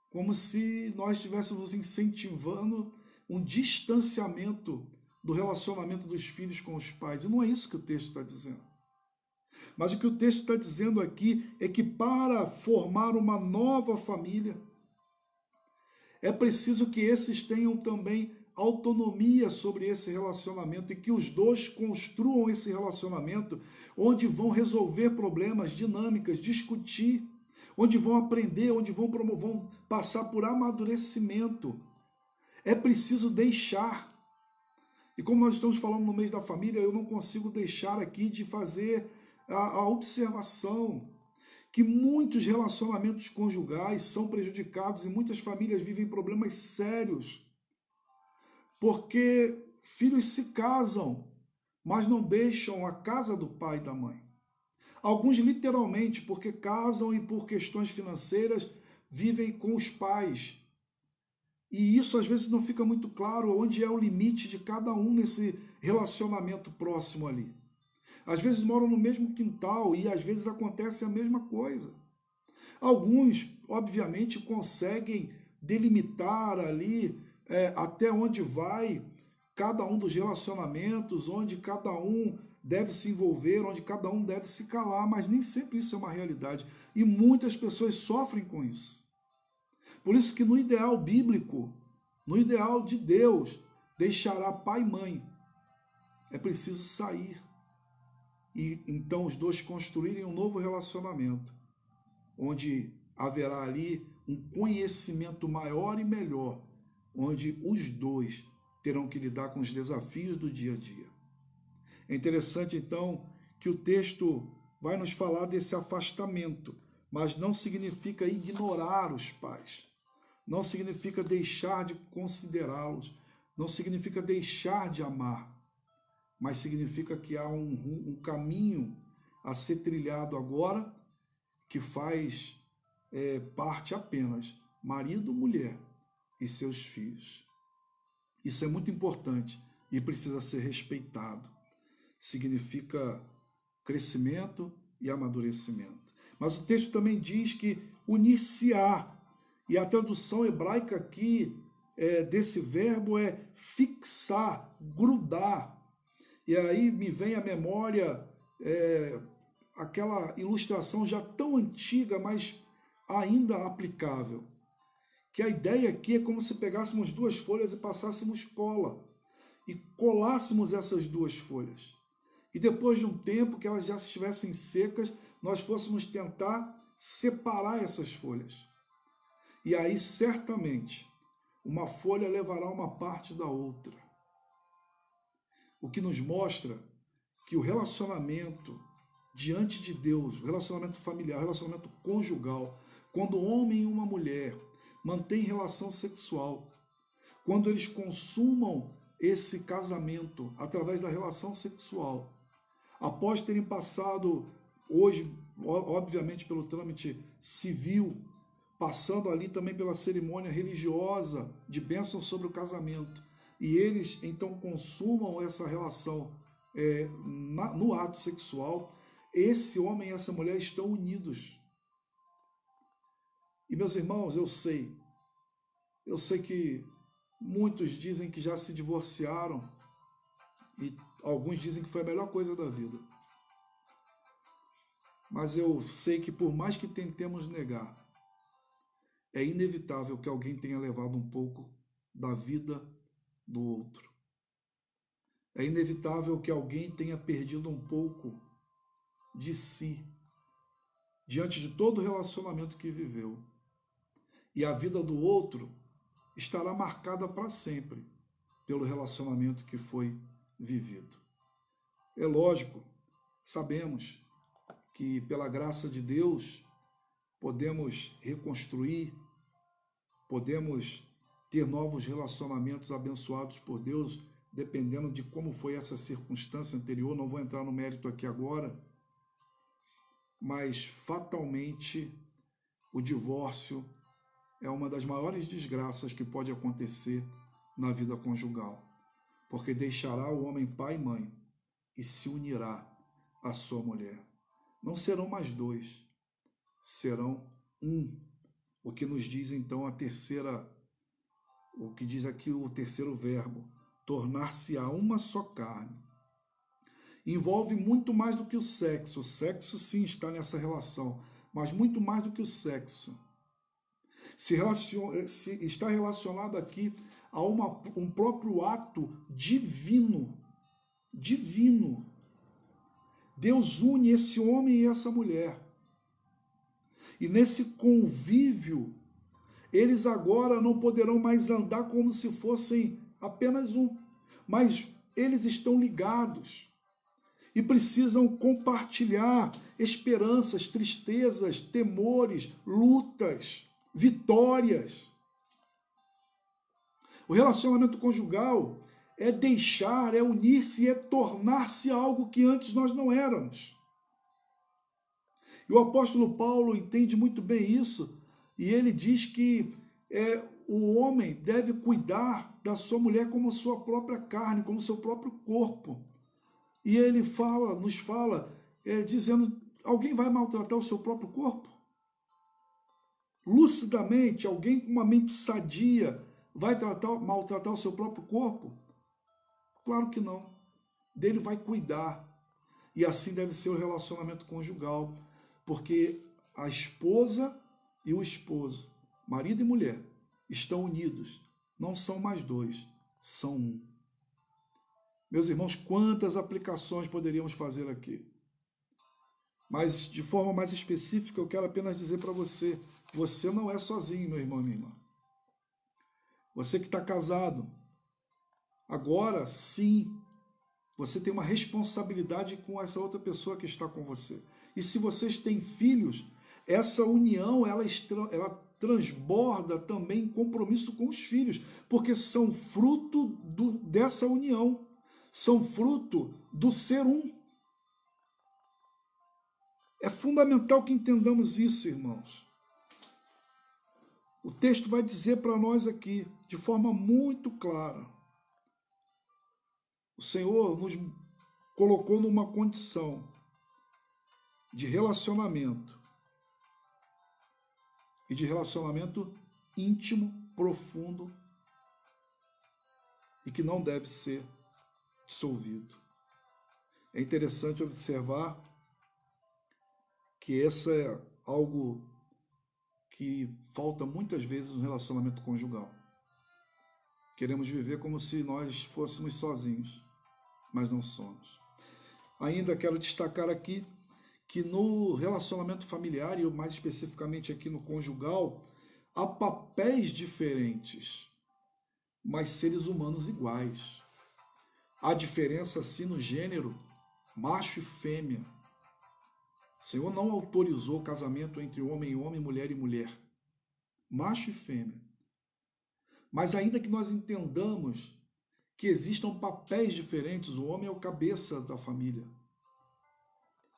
[SPEAKER 1] como se nós estivéssemos incentivando um distanciamento do relacionamento dos filhos com os pais. E não é isso que o texto está dizendo. Mas o que o texto está dizendo aqui é que para formar uma nova família, é preciso que esses tenham também autonomia sobre esse relacionamento e que os dois construam esse relacionamento onde vão resolver problemas, dinâmicas, discutir, onde vão aprender, onde vão passar por amadurecimento. É preciso deixar. E como nós estamos falando no mês da família, eu não consigo deixar aqui de fazer a observação que muitos relacionamentos conjugais são prejudicados e muitas famílias vivem problemas sérios, porque filhos se casam, mas não deixam a casa do pai e da mãe. Alguns literalmente, porque casam e por questões financeiras vivem com os pais. E isso às vezes não fica muito claro onde é o limite de cada um nesse relacionamento próximo ali. Às vezes moram no mesmo quintal e às vezes acontece a mesma coisa. Alguns, obviamente, conseguem delimitar ali até onde vai cada um dos relacionamentos, onde cada um deve se envolver, onde cada um deve se calar, mas nem sempre isso é uma realidade. E muitas pessoas sofrem com isso. Por isso que no ideal bíblico, no ideal de Deus, deixará pai e mãe. É preciso sair. E então os dois construírem um novo relacionamento, onde haverá ali um conhecimento maior e melhor, onde os dois terão que lidar com os desafios do dia a dia. É interessante, então, que o texto vai nos falar desse afastamento, mas não significa ignorar os pais, não significa deixar de considerá-los, não significa deixar de amar, mas significa que há um caminho a ser trilhado agora que faz parte apenas marido, mulher e seus filhos. Isso é muito importante e precisa ser respeitado. Significa crescimento e amadurecimento. Mas o texto também diz que unir-se-á, e a tradução hebraica aqui desse verbo é fixar, grudar. E aí me vem à memória aquela ilustração já tão antiga, mas ainda aplicável. Que a ideia aqui é como se pegássemos duas folhas e passássemos cola e colássemos essas duas folhas. E depois de um tempo que elas já estivessem secas, nós fôssemos tentar separar essas folhas. E aí, certamente, uma folha levará uma parte da outra. O que nos mostra que o relacionamento diante de Deus, o relacionamento familiar, o relacionamento conjugal, quando um homem e uma mulher mantêm relação sexual, quando eles consumam esse casamento através da relação sexual, após terem passado, hoje, obviamente, pelo trâmite civil, passando ali também pela cerimônia religiosa de bênção sobre o casamento, e eles então consumam essa relação no ato sexual, esse homem e essa mulher estão unidos. E meus irmãos, eu sei que muitos dizem que já se divorciaram e alguns dizem que foi a melhor coisa da vida. Mas eu sei que por mais que tentemos negar, é inevitável que alguém tenha levado um pouco da vida do outro. É inevitável que alguém tenha perdido um pouco de si diante de todo o relacionamento que viveu. E a vida do outro estará marcada para sempre pelo relacionamento que foi vivido. É lógico, sabemos que pela graça de Deus podemos reconstruir, podemos ter novos relacionamentos abençoados por Deus, dependendo de como foi essa circunstância anterior. Não vou entrar no mérito aqui agora, mas fatalmente o divórcio é uma das maiores desgraças que pode acontecer na vida conjugal, porque deixará o homem pai e mãe e se unirá à sua mulher. Não serão mais dois, serão um. O que nos diz então o que diz aqui o terceiro verbo, tornar-se-á uma só carne. Envolve muito mais do que o sexo. O sexo sim está nessa relação, mas muito mais do que o sexo. Está relacionado aqui a um próprio ato divino. Divino. Deus une esse homem e essa mulher. E nesse convívio, eles agora não poderão mais andar como se fossem apenas um, mas eles estão ligados e precisam compartilhar esperanças, tristezas, temores, lutas, vitórias. O relacionamento conjugal é deixar, é unir-se, é tornar-se algo que antes nós não éramos. E o apóstolo Paulo entende muito bem isso, e ele diz que o homem deve cuidar da sua mulher como sua própria carne, como seu próprio corpo. E ele nos fala, dizendo, alguém vai maltratar o seu próprio corpo? Lucidamente, alguém com uma mente sadia vai maltratar o seu próprio corpo? Claro que não. Dele vai cuidar. E assim deve ser o relacionamento conjugal, porque a esposa e o esposo, marido e mulher, estão unidos. Não são mais dois, são um. Meus irmãos, quantas aplicações poderíamos fazer aqui? Mas de forma mais específica, eu quero apenas dizer para você, você não é sozinho, meu irmão e minha irmã. Você que está casado, agora sim, você tem uma responsabilidade com essa outra pessoa que está com você. E se vocês têm filhos, essa união, ela transborda também em compromisso com os filhos, porque são fruto dessa união, são fruto do ser um. É fundamental que entendamos isso, irmãos. O texto vai dizer para nós aqui, de forma muito clara, o Senhor nos colocou numa condição de relacionamento, e de relacionamento íntimo, profundo, e que não deve ser dissolvido. É interessante observar que essa é algo que falta muitas vezes no relacionamento conjugal. Queremos viver como se nós fôssemos sozinhos, mas não somos. Ainda quero destacar aqui que no relacionamento familiar, e mais especificamente aqui no conjugal, há papéis diferentes, mas seres humanos iguais. Há diferença sim no gênero, macho e fêmea. O Senhor não autorizou o casamento entre homem e homem, mulher e mulher, macho e fêmea. Mas ainda que nós entendamos que existam papéis diferentes, o homem é o cabeça da família,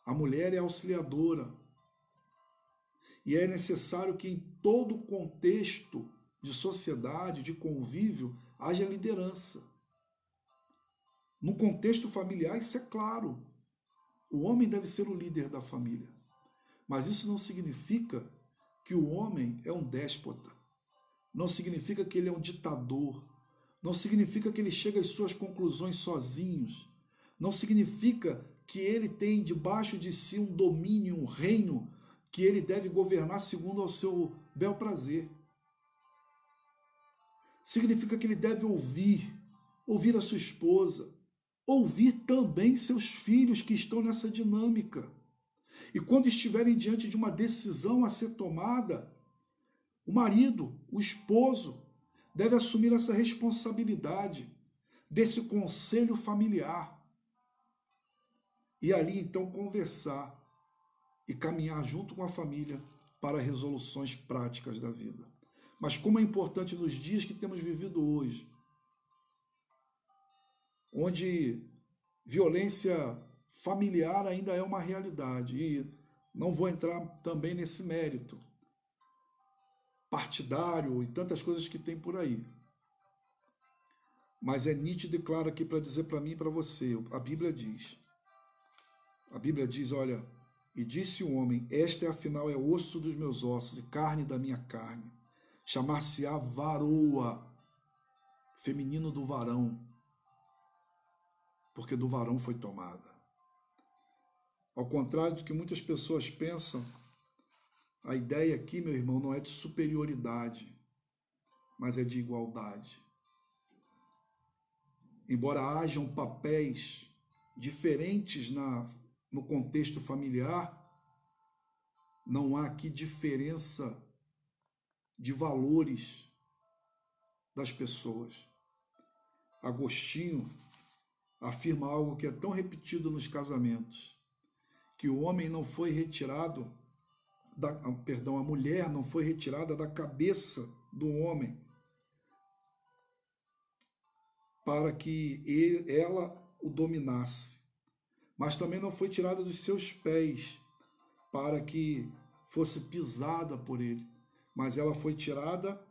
[SPEAKER 1] a mulher é auxiliadora, e é necessário que em todo contexto de sociedade, de convívio, haja liderança. No contexto familiar, isso é claro. O homem deve ser o líder da família. Mas isso não significa que o homem é um déspota. Não significa que ele é um ditador. Não significa que ele chega às suas conclusões sozinhos. Não significa que ele tem debaixo de si um domínio, um reino, que ele deve governar segundo ao seu bel prazer. Significa que ele deve ouvir a sua esposa, ouvir também seus filhos que estão nessa dinâmica. E quando estiverem diante de uma decisão a ser tomada, o marido, o esposo, deve assumir essa responsabilidade desse conselho familiar. E ali então conversar e caminhar junto com a família para resoluções práticas da vida. Mas como é importante nos dias que temos vivido hoje, onde violência familiar ainda é uma realidade, e não vou entrar também nesse mérito partidário e tantas coisas que tem por aí. Mas é nítido e claro aqui para dizer para mim e para você, a Bíblia diz, olha, e disse o homem, esta afinal é osso dos meus ossos e carne da minha carne, chamar-se-á varoa, feminino do varão, porque do varão foi tomada. Ao contrário do que muitas pessoas pensam, a ideia aqui, meu irmão, não é de superioridade, mas é de igualdade. Embora hajam papéis diferentes no contexto familiar, não há aqui diferença de valores das pessoas. Agostinho afirma algo que é tão repetido nos casamentos, que o homem não foi retirado, a mulher não foi retirada da cabeça do homem para que ela o dominasse, mas também não foi tirada dos seus pés para que fosse pisada por ele, mas ela foi tirada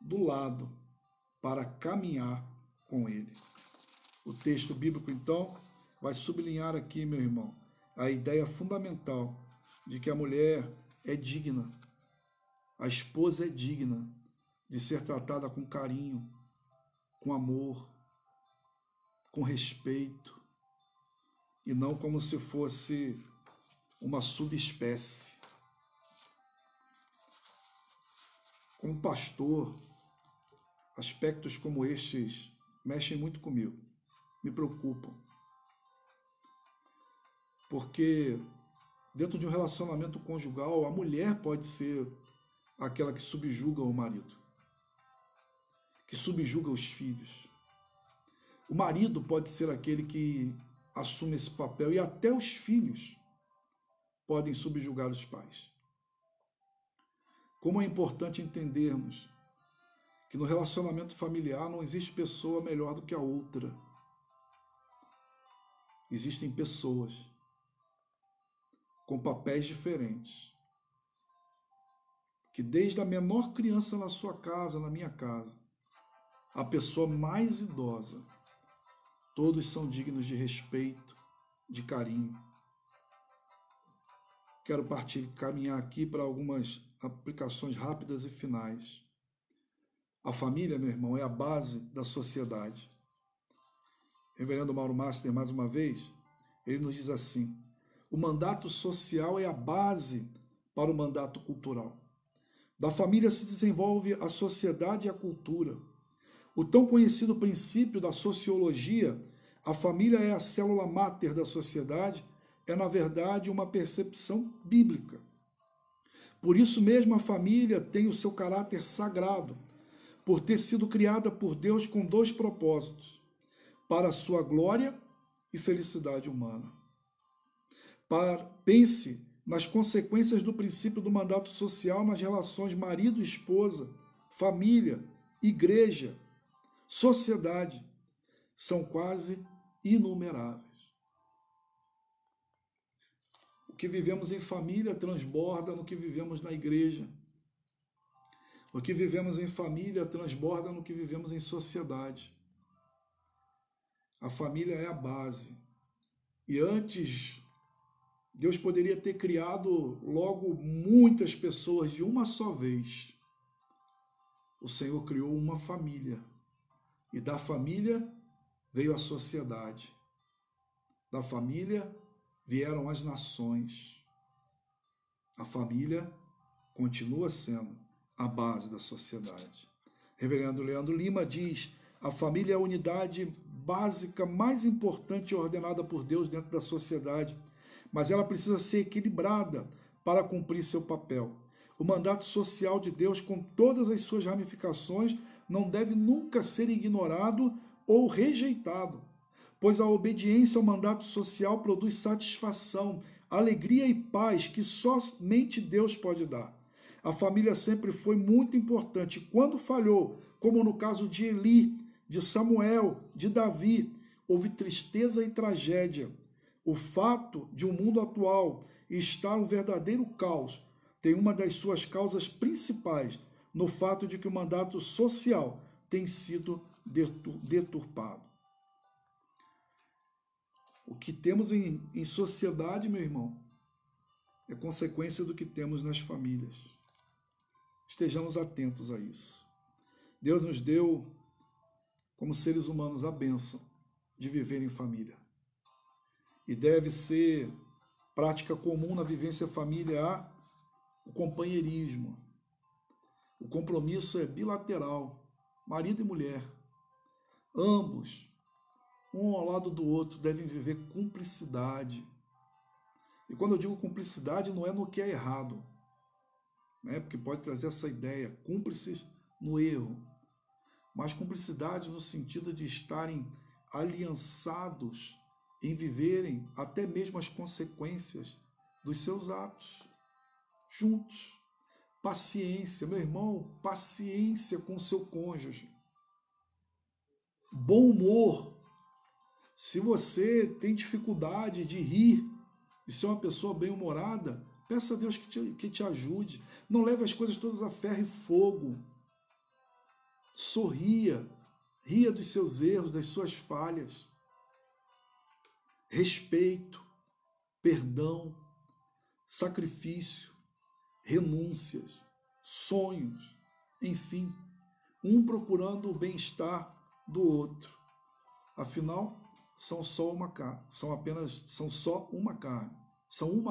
[SPEAKER 1] do lado para caminhar com ele. O texto bíblico, então, vai sublinhar aqui, meu irmão, a ideia fundamental de que a mulher é digna, a esposa é digna de ser tratada com carinho, com amor, com respeito, e não como se fosse uma subespécie. Como pastor, aspectos como estes mexem muito comigo, me preocupam. Porque dentro de um relacionamento conjugal, a mulher pode ser aquela que subjuga o marido, que subjuga os filhos. O marido pode ser aquele que assume esse papel e até os filhos podem subjugar os pais. Como é importante entendermos que no relacionamento familiar não existe pessoa melhor do que a outra. Existem pessoas com papéis diferentes, que desde a menor criança na sua casa, na minha casa, a pessoa mais idosa, todos são dignos de respeito, de carinho. Quero caminhar aqui para algumas aplicações rápidas e finais. A família, meu irmão, é a base da sociedade. Reverendo Mauro Master, mais uma vez, ele nos diz assim: o mandato social é a base para o mandato cultural. Da família se desenvolve a sociedade e a cultura. O tão conhecido princípio da sociologia, a família é a célula máter da sociedade, é, na verdade, uma percepção bíblica. Por isso mesmo a família tem o seu caráter sagrado, por ter sido criada por Deus com dois propósitos: para a sua glória e felicidade humana. Pense nas consequências do princípio do mandato social nas relações marido e esposa, família, igreja, sociedade. São quase inumeráveis. O que vivemos em família transborda no que vivemos na igreja. O que vivemos em família transborda no que vivemos em sociedade. A família é a base. E antes, Deus poderia ter criado logo muitas pessoas de uma só vez. O Senhor criou uma família. E da família veio a sociedade. Da família vieram as nações. A família continua sendo a base da sociedade. Reverendo Leandro Lima diz: a família é a unidade básica mais importante e ordenada por Deus dentro da sociedade, mas ela precisa ser equilibrada para cumprir seu papel. O mandato social de Deus, com todas as suas ramificações, não deve nunca ser ignorado ou rejeitado, pois a obediência ao mandato social produz satisfação, alegria e paz que somente Deus pode dar. A família sempre foi muito importante. Quando falhou, como no caso de Eli, de Samuel, de Davi, houve tristeza e tragédia. O fato de o mundo atual estar um verdadeiro caos tem uma das suas causas principais no fato de que o mandato social tem sido deturpado. O que temos em sociedade, meu irmão, é consequência do que temos nas famílias. Estejamos atentos a isso. Deus nos deu, como seres humanos, a bênção de viver em família. E deve ser prática comum na vivência familiar o companheirismo. O compromisso é bilateral, marido e mulher. Ambos, um ao lado do outro, devem viver cumplicidade. E quando eu digo cumplicidade, não é no que é errado, né? Porque pode trazer essa ideia, cúmplices no erro, mas cumplicidade no sentido de estarem aliançados em viverem até mesmo as consequências dos seus atos, juntos. Paciência, meu irmão, paciência com o seu cônjuge. Bom humor. Se você tem dificuldade de rir, de ser uma pessoa bem-humorada, Peça a Deus que te ajude. Não leve as coisas todas a ferro e fogo. Sorria. Ria dos seus erros, das suas falhas. Respeito, perdão, sacrifício, renúncias, sonhos, enfim, um procurando o bem-estar do outro. Afinal, são só uma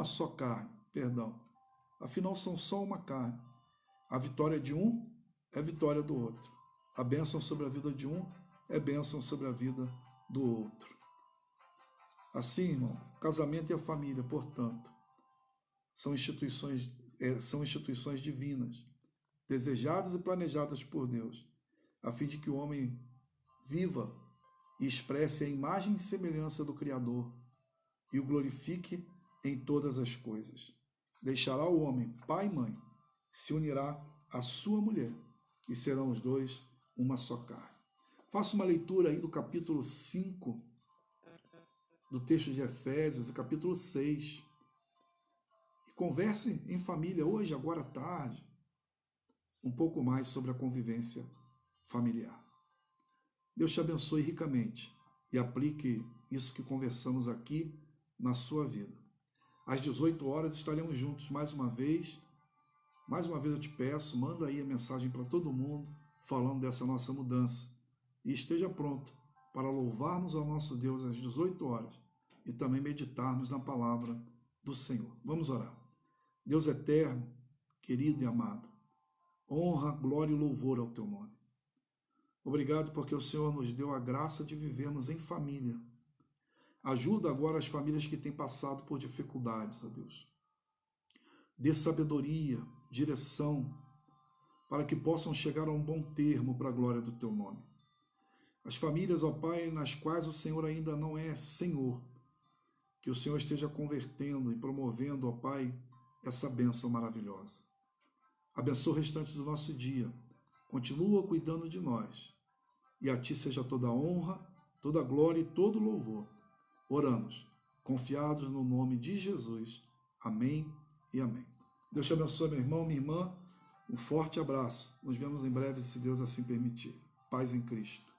[SPEAKER 1] só carne, perdão. Afinal, são só uma carne. A vitória de um é vitória do outro. A bênção sobre a vida de um é bênção sobre a vida do outro. Assim, irmão, o casamento e a família, portanto, são instituições divinas, desejadas e planejadas por Deus, a fim de que o homem viva e expresse a imagem e semelhança do Criador e o glorifique em todas as coisas. Deixará o homem pai e mãe, se unirá à sua mulher e serão os dois uma só carne. Faça uma leitura aí do capítulo 5 do texto de Efésios e capítulo 6. E converse em família hoje, agora à tarde, um pouco mais sobre a convivência familiar. Deus te abençoe ricamente e aplique isso que conversamos aqui na sua vida. Às 18 horas estaremos juntos mais uma vez. Mais uma vez eu te peço, manda aí a mensagem para todo mundo falando dessa nossa mudança. E esteja pronto para louvarmos ao nosso Deus às 18 horas e também meditarmos na palavra do Senhor. Vamos orar. Deus eterno, querido e amado, honra, glória e louvor ao teu nome. Obrigado porque o Senhor nos deu a graça de vivermos em família. Ajuda agora as famílias que têm passado por dificuldades, ó Deus. Dê sabedoria, direção, para que possam chegar a um bom termo para a glória do teu nome. As famílias, ó Pai, nas quais o Senhor ainda não é Senhor, que o Senhor esteja convertendo e promovendo, ó Pai, essa bênção maravilhosa. Abençoa o restante do nosso dia. Continua cuidando de nós. E a Ti seja toda a honra, toda a glória e todo o louvor. Oramos, confiados no nome de Jesus. Amém e amém. Deus te abençoe, meu irmão, minha irmã. Um forte abraço. Nos vemos em breve, se Deus assim permitir. Paz em Cristo.